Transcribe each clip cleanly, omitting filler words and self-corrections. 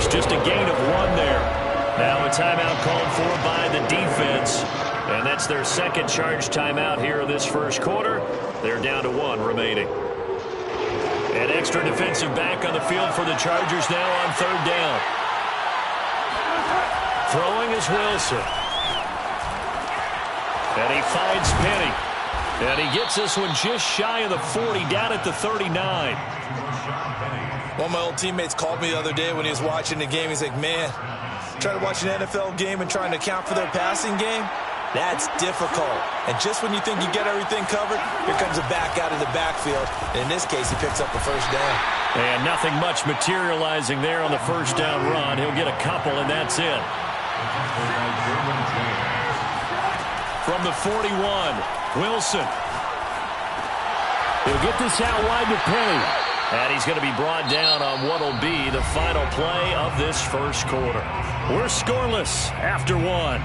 first. Just a gain of 1 there. Now a timeout called for by the defense. And that's their second charge timeout here in this first quarter. They're down to 1 remaining. An extra defensive back on the field for the Chargers now on 3rd down. Throwing is Wilson. And he finds Penny. And he gets this one just shy of the 40, down at the 39. One of my old teammates called me the other day when he was watching the game. He's like, man, trying to watch an NFL game and trying to account for their passing game, that's difficult. And just when you think you get everything covered, here comes a back out of the backfield. And in this case, he picks up a 1st down. And nothing much materializing there on the 1st down run. He'll get a couple, and that's it. From the 41, Wilson. He'll get this out wide to Penny. And he's going to be brought down on what will be the final play of this first quarter. We're scoreless after 1. On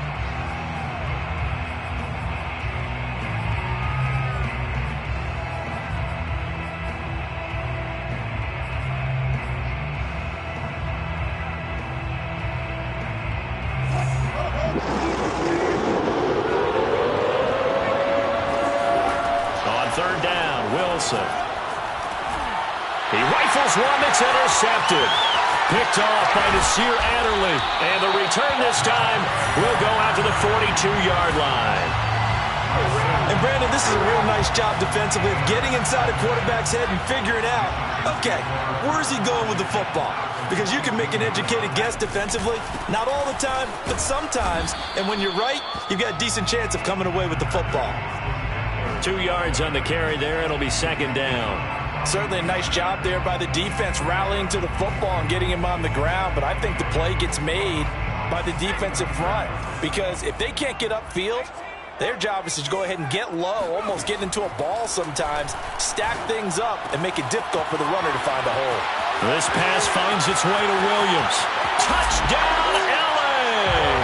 3rd down, Wilson. He rifles one that's intercepted. Picked off by Nasir Adderley. And the return this time will go out to the 42-yard line. And Brandon, this is a real nice job defensively of getting inside a quarterback's head and figuring out, okay, where is he going with the football? Because you can make an educated guess defensively. Not all the time, but sometimes. And when you're right, you've got a decent chance of coming away with the football. 2 yards on the carry there. It'll be 2nd down. Certainly a nice job there by the defense rallying to the football and getting him on the ground. But I think the play gets made by the defensive front. Because if they can't get upfield, their job is to go ahead and get low, almost get into a ball sometimes, stack things up, and make it difficult for the runner to find a hole. This pass finds its way to Williams. Touchdown, L.A.!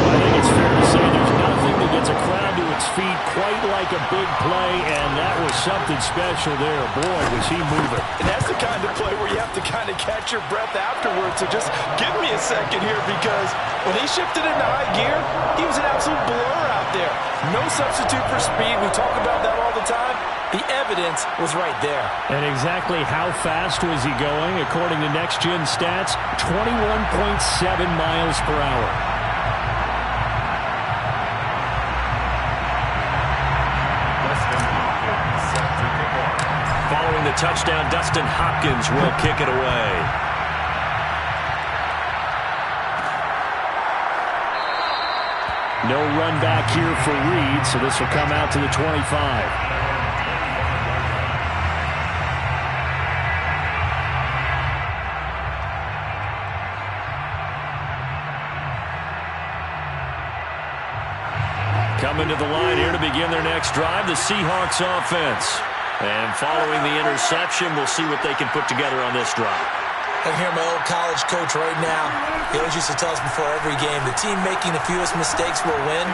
I think it's fair to say there's nothing that gets a crowd to its feet quite like a big play, and that was something special there. Boy, was he moving. And that's the kind of play where you have to kind of catch your breath afterwards. So just give me a second here, because when he shifted into high gear, he was an absolute blur out there. No substitute for speed. We talk about that all the time. The evidence was right there. And exactly how fast was he going? According to Next Gen Stats, 21.7 miles per hour. Following the touchdown, Dustin Hopkins will kick it away. No run back here for Reed, so this will come out to the 25. Coming to the line here to begin their next drive, the Seahawks offense. And following the interception, we'll see what they can put together on this drive. I can hear my old college coach right now. He always used to tell us before every game, the team making the fewest mistakes will win.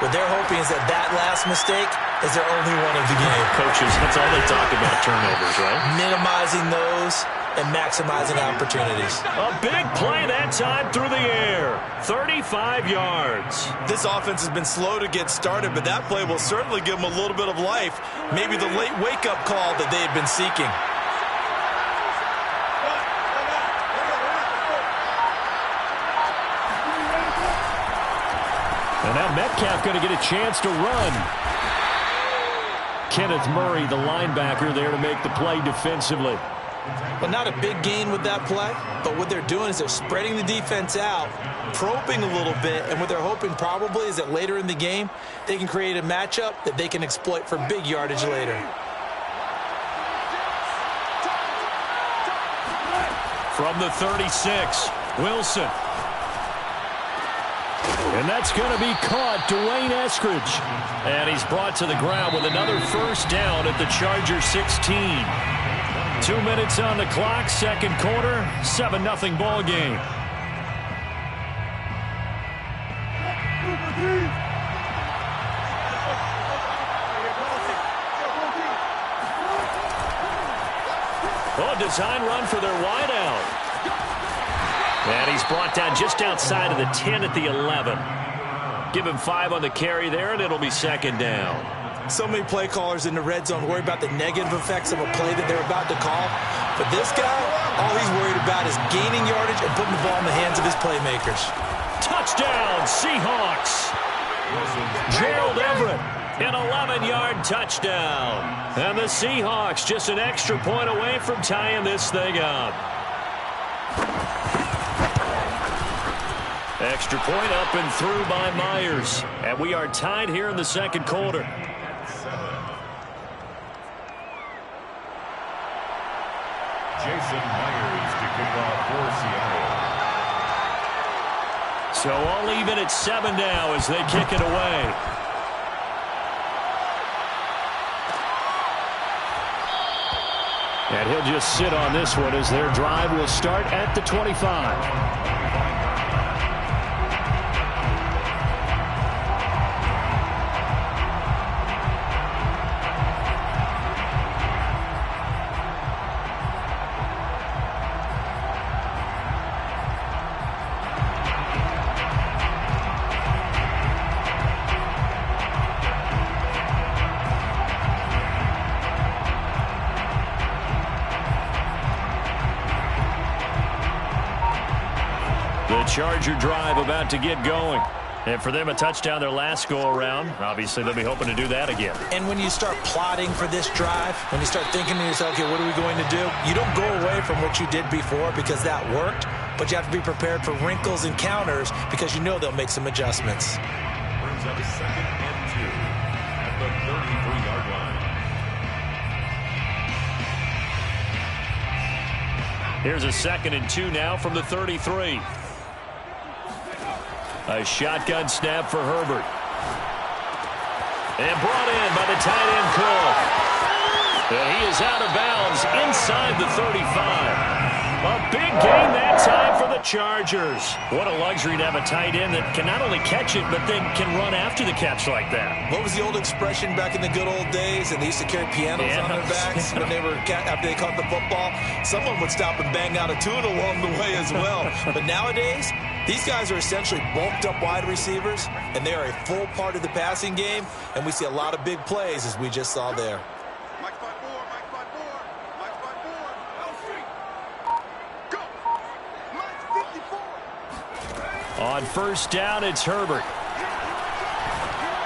What they're hoping is that that last mistake is their only one of the game. Coaches, that's all they talk about, turnovers, right? Minimizing those and maximizing opportunities. A big play that time through the air. 35 yards. This offense has been slow to get started, but that play will certainly give them a little bit of life. Maybe the late wake-up call that they've been seeking. And now Metcalf going to get a chance to run. Kenneth Murray, the linebacker, there to make the play defensively. Well, not a big gain with that play, but what they're doing is they're spreading the defense out, probing a little bit, and what they're hoping probably is that later in the game, they can create a matchup that they can exploit for big yardage later. From the 36, Wilson. And that's going to be caught, Dwayne Eskridge. And he's brought to the ground with another first down at the Charger 16. 2 minutes on the clock, second quarter, 7-0 ball game. Oh, design run for their wideout. And he's brought down just outside of the 10 at the 11. Give him 5 on the carry there, and it'll be second down. So many play callers in the red zone worry about the negative effects of a play that they're about to call. But this guy, all he's worried about is gaining yardage and putting the ball in the hands of his playmakers. Touchdown, Seahawks. Gerald Everett, an 11-yard touchdown. And the Seahawks just an extra point away from tying this thing up. Extra point up and through by Myers. And we are tied here in the second quarter. Jason Myers to kick off for Seattle. So all even at 7 now as they kick it away. And he'll just sit on this one as their drive will start at the 25. Charger drive about to get going. And for them, a touchdown their last go-around. Obviously, they'll be hoping to do that again. And when you start plotting for this drive, when you start thinking to yourself, okay, what are we going to do? You don't go away from what you did before because that worked, but you have to be prepared for wrinkles and counters because you know they'll make some adjustments. Brings up a 2nd and 2 at the 33-yard line. Here's a 2nd and 2 now from the 33. A shotgun snap for Herbert. And brought in by the tight end Cook. And he is out of bounds inside the 35. A big gain that time for the Chargers. What a luxury to have a tight end that can not only catch it, but then can run after the catch like that. What was the old expression back in the good old days? And they used to carry pianos on their backs when they were after they caught the football. Someone would stop and bang out a tune along the way as well. But nowadays, these guys are essentially bulked up wide receivers, and they are a full part of the passing game, and we see a lot of big plays as we just saw there. On first down, it's Herbert.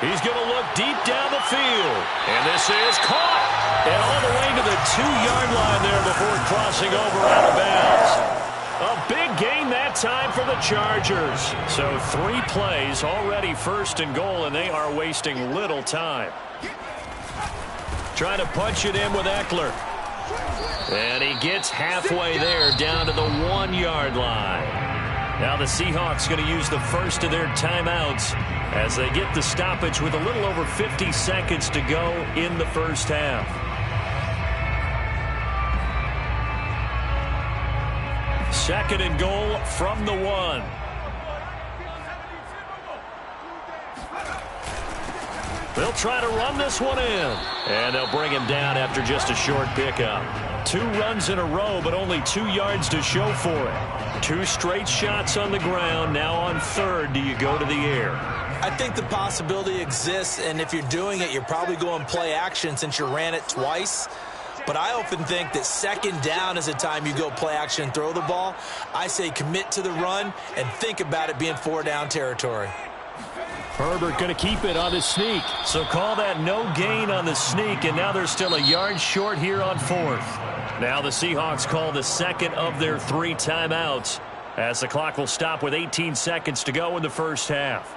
He's going to look deep down the field. And this is caught. And all the way to the 2-yard line there before crossing over out of bounds. A big gain that time for the Chargers. So 3 plays already 1st and goal, and they are wasting little time. Trying to punch it in with Eckler. And he gets halfway there down to the 1-yard line. Now the Seahawks going to use the first of their timeouts as they get the stoppage with a little over 50 seconds to go in the first half. Second and goal from the 1. They'll try to run this one in. And they'll bring him down after just a short pickup. 2 runs in a row, but only 2 yards to show for it. 2 straight shots on the ground. Now on 3rd, do you go to the air? I think the possibility exists, and if you're doing it, you're probably going play action since you ran it twice. But I often think that 2nd down is the time you go play action and throw the ball. I say commit to the run and think about it being 4-down territory. Herbert going to keep it on the sneak. So call that no gain on the sneak, and now they're still a yard short here on 4th. Now the Seahawks call the second of their 3 timeouts as the clock will stop with 18 seconds to go in the first half.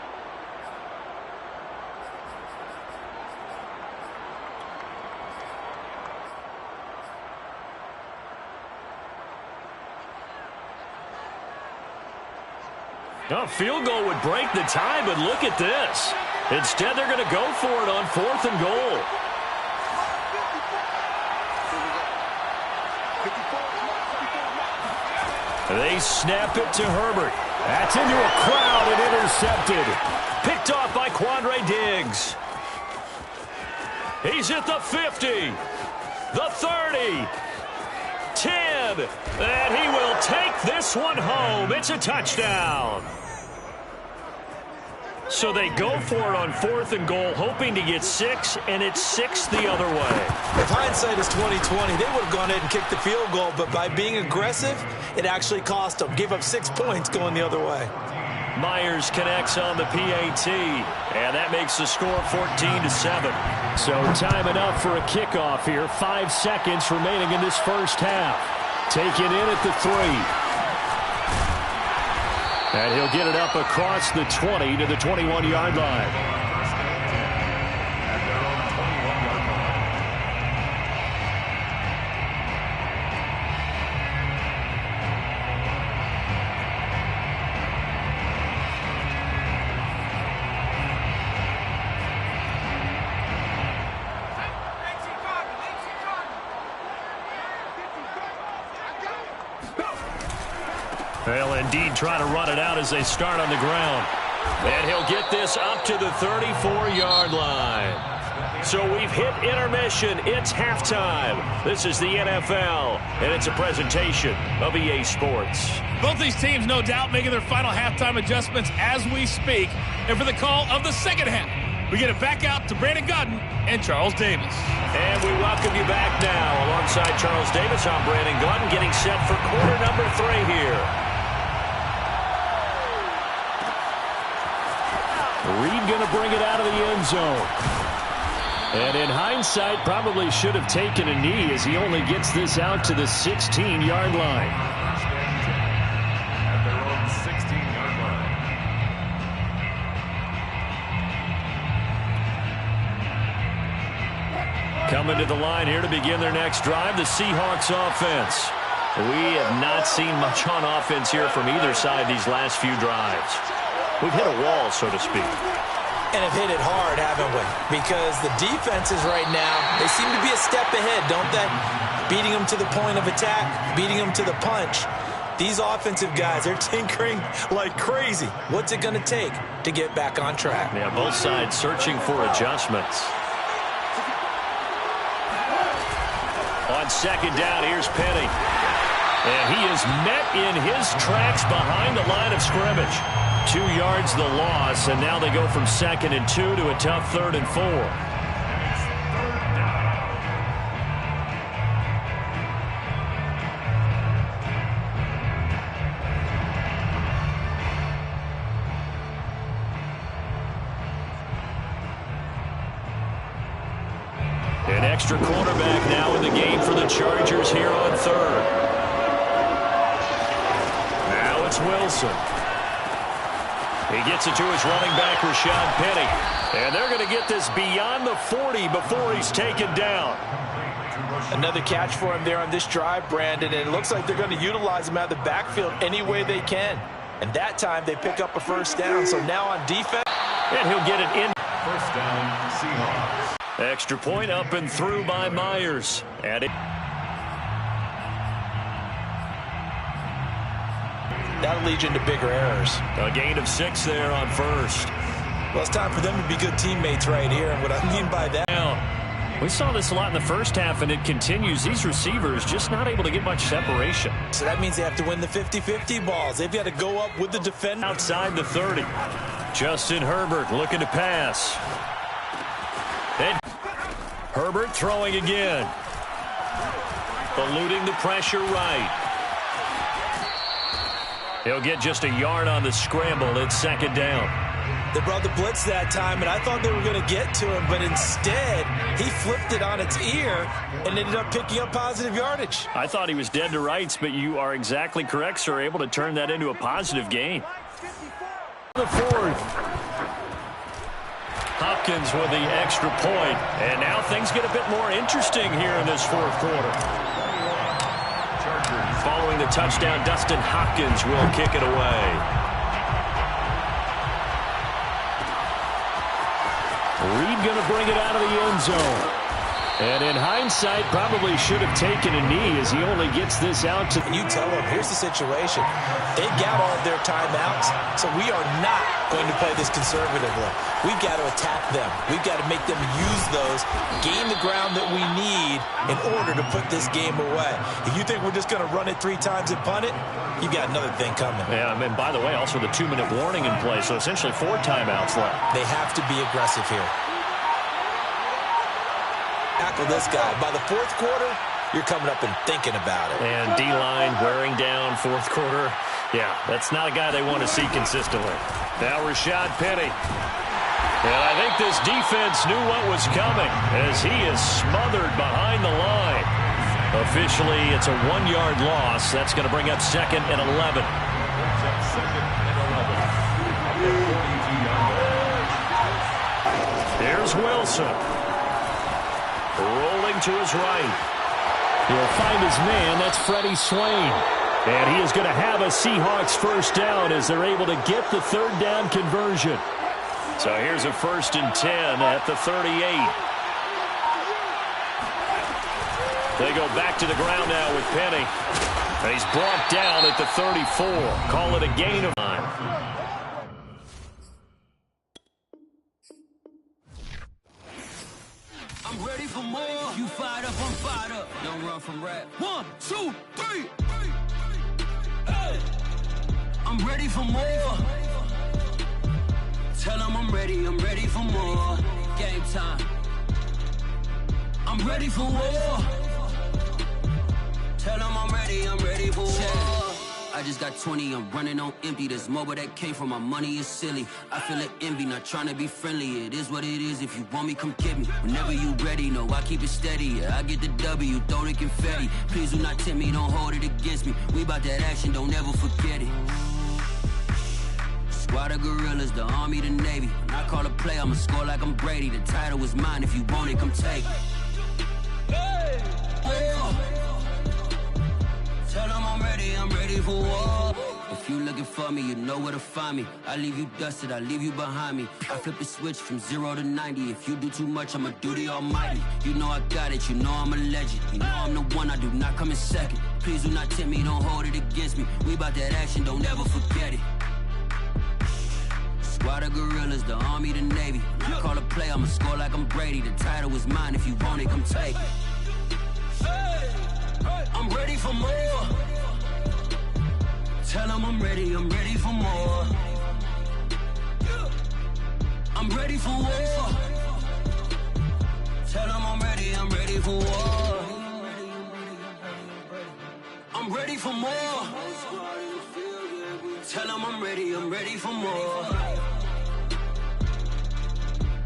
A field goal would break the tie, but look at this. Instead, they're going to go for it on 4th and goal. They snap it to Herbert. That's into a crowd and intercepted. Picked off by Quandre Diggs. He's at the 50, the 30, 10. again. And he will take this one home. It's a touchdown. So they go for it on 4th and goal, hoping to get 6, and it's 6 the other way. If hindsight is 20/20, they would have gone ahead and kicked the field goal, but by being aggressive, it actually cost them. Gave up 6 points going the other way. Myers connects on the PAT, and that makes the score 14-7. So time enough for a kickoff here. 5 seconds remaining in this first half. Taken in at the 3. And he'll get it up across the 20 to the 21-yard line. They'll indeed try to run it out as they start on the ground. And he'll get this up to the 34-yard line. So we've hit intermission. It's halftime. This is the NFL, and it's a presentation of EA Sports. Both these teams, no doubt, making their final halftime adjustments as we speak. And for the call of the second half, we get it back out to Brandon Godden and Charles Davis. And we welcome you back now. Alongside Charles Davis, I'm Brandon Godden, getting set for quarter number 3 here. Reed going to bring it out of the end zone. And in hindsight, probably should have taken a knee as he only gets this out to the 16-yard line. At their own 16-yard line. Coming to the line here to begin their next drive, the Seahawks offense. We have not seen much on offense here from either side these last few drives. We've hit a wall, so to speak. And have hit it hard, haven't we? Because the defenses right now, they seem to be a step ahead, don't they? Beating them to the point of attack, beating them to the punch. These offensive guys, they're tinkering like crazy. What's it going to take to get back on track? Yeah, both sides searching for adjustments. On second down, here's Penny. And he is met in his tracks behind the line of scrimmage. 2 yards the loss, and now they go from 2nd and 2 to a tough 3rd and 4. An extra cornerback now in the game for the Chargers here on 3rd. Now it's Wilson. He gets it to his running back, Rashad Penny. And they're going to get this beyond the 40 before he's taken down. Another catch for him there on this drive, Brandon. And it looks like they're going to utilize him out of the backfield any way they can. And that time they pick up a first down. So now on defense. And he'll get it in. First down, Seahawks. Extra point up and through by Myers. And that'll lead you into bigger errors. a gain of 6 there on first. Well, it's time for them to be good teammates right here. And what I mean by that. Now, we saw this a lot in the first half, and it continues. These receivers just not able to get much separation. So that means they have to win the 50-50 balls. They've got to go up with the defender. Outside the 30. Justin Herbert looking to pass. And Herbert throwing again. Eluding the pressure right. He'll get just a yard on the scramble. It's 2nd down. They brought the blitz that time, and I thought they were going to get to him, but instead he flipped it on its ear and ended up picking up positive yardage. I thought he was dead to rights, but you are exactly correct, sir. Able to turn that into a positive gain. The 4th. Hopkins with the extra point, and now things get a bit more interesting here in this 4th quarter. Following the touchdown, Dustin Hopkins will kick it away. Reed going to bring it out of the end zone. And in hindsight, probably should have taken a knee as he only gets this out to... And you tell them, here's the situation. They got all of their timeouts, so we are not going to play this conservatively. We've got to attack them. We've got to make them use those, gain the ground that we need in order to put this game away. If you think we're just going to run it 3 times and punt it, you've got another thing coming. Yeah, and by the way, also the 2-minute warning in play, so essentially 4 timeouts left. They have to be aggressive here. Tackle this guy. By the 4th quarter, you're coming up and thinking about it. And D-line wearing down 4th quarter. Yeah, that's not a guy they want to see consistently. Now Rashad Penny. And I think this defense knew what was coming as he is smothered behind the line. Officially, it's a 1-yard loss. That's going to bring up 2nd and 11. Here's Wilson. Rolling to his right. He'll find his man. That's Freddie Swain. And he is going to have a Seahawks first down as they're able to get the 3rd down conversion. So here's a 1st and 10 at the 38. They go back to the ground now with Penny. And he's brought down at the 34. Call it a gain of 9. I'm ready for more. You fired up, I'm fired up. Don't run from rap. 1, 2, 3. Hey. I'm ready for more. Tell them I'm ready for more. Game time. I'm ready for war. Tell them I'm ready for war. I just got 20, I'm running on empty. This mobile that came from my money is silly. I feel like envy, not trying to be friendly. It is what it is, if you want me, come get me. Whenever you ready, no, I keep it steady. Yeah, I get the W, throw the confetti. Please do not tempt me, don't hold it against me. We about that action, don't ever forget it. Squad of gorillas, the army, the navy. When I call a play, I'ma score like I'm Brady. The title is mine, if you want it, come take it. Hey! Tell them I'm ready for war. If you looking for me, you know where to find me. I leave you dusted, I leave you behind me. I flip the switch from 0 to 90. If you do too much, I'ma do the almighty. You know I got it, you know I'm a legend. You know I'm the one, I do not come in second. Please do not tempt me, don't hold it against me. We about that action, don't ever forget it. Squad of gorillas, the army, the navy. When I call a play, I'ma score like I'm Brady. The title is mine, if you want it, come take it. I'm ready for more. Tell them I'm ready for more. I'm ready for war. Tell them I'm ready for war. I'm ready for more. Tell them I'm ready for more.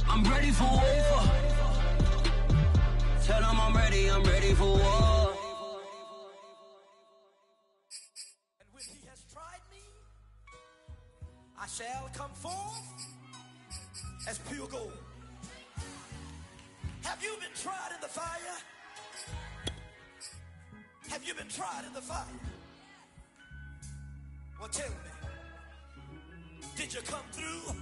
I'm ready for war. Tell them I'm ready for war. And when he has tried me, I shall come forth as pure gold. Have you been tried in the fire? Have you been tried in the fire? Well, tell me, did you come through?